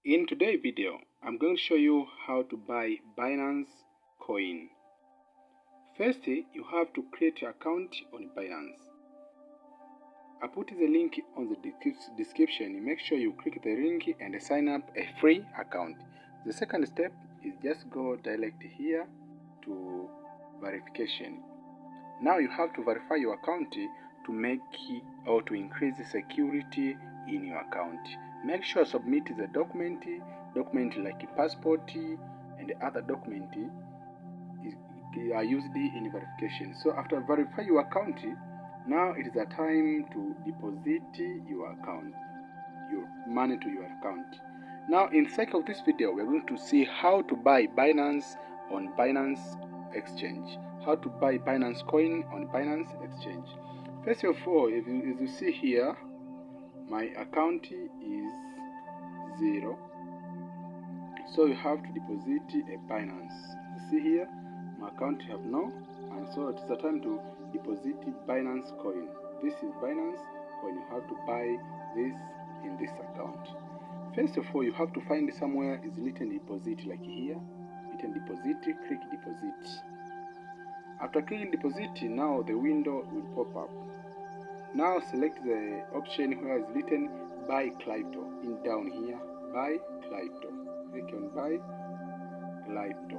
In today's video, I'm going to show you how to buy Binance Coin. First, you have to create your account on Binance. I put the link on the description. Make sure you click the link and sign up a free account. The second step is just go direct here to verification. Now you have to verify your account to make or to increase the security in your account. Make sure submit the document like passport and other document are used in verification. So after verify your account, now it is a time to deposit your money to your account. Now in the sake of this video, we're going to see how to buy Binance on Binance Exchange. How to buy Binance Coin on Binance Exchange. First of all, as you see here, my account is 0. So you have to deposit a Binance. You see here, my account have no, and so it's the time to deposit Binance Coin. This is Binance Coin. You have to buy this in this account. First of all, you have to find somewhere is written deposit, like here, written deposit, click deposit. After clicking deposit, now the window will pop up. Now select the option where is written buy crypto. In down here, buy crypto. Click on buy crypto.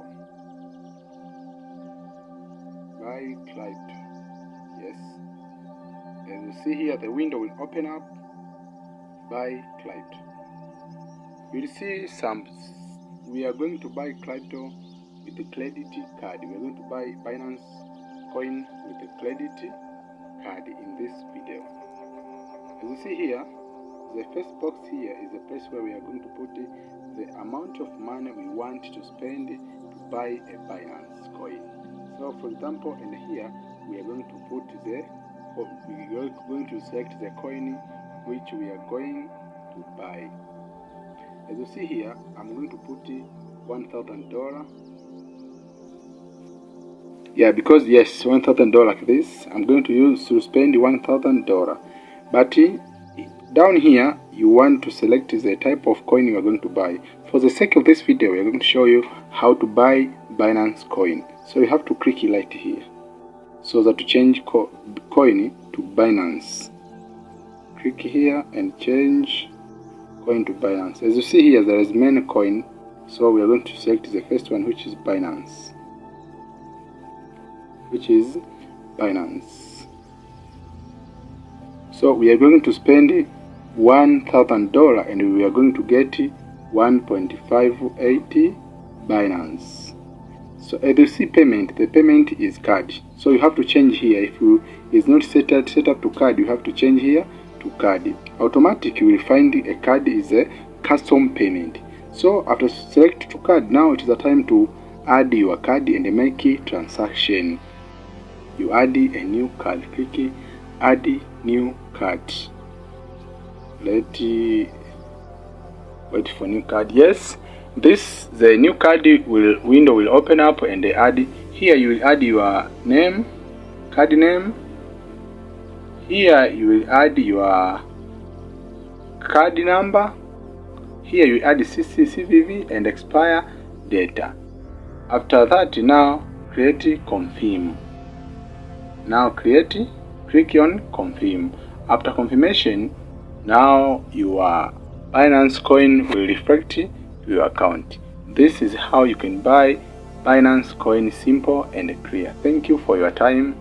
Buy crypto. Yes. As you see here, the window will open up. Buy crypto. You'll see we are going to buy crypto with the credit card. We are going to buy Binance Coin with the credit card in this video. As you see here, the first box here is the place where we are going to put the amount of money we want to spend to buy a Binance Coin. So for example, in here we are going to put we are going to select the coin which we are going to buy. As you see here, I'm going to put $1,000. Yeah, because yes, $1,000 like this. I'm going to spend $1,000. But down here, you want to select the type of coin you are going to buy. For the sake of this video, we are going to show you how to buy Binance Coin. So you have to click right here, so that to change coin to Binance. Click here and change coin to Binance. As you see here, there is many coin. So we are going to select the first one, which is Binance. So we are going to spend $1,000 and we are going to get 1.580 Binance. So as you see payment, the payment is card. So you have to change here. If it's not set up to card, you have to change here to card. Automatic, you will find a card is a custom payment. So after select to card, now it is the time to add your card and make a transaction. You add a new card. Click add new card. Let's wait for new card. Yes, the new card window will open up and they add here. You will add your name, card name. Here you will add your card number. Here you add CVV and expire data. After that, now create confirm. Now click on confirm. After confirmation, now your Binance Coin will reflect to your account. This is how you can buy Binance Coin, simple and clear. Thank you for your time.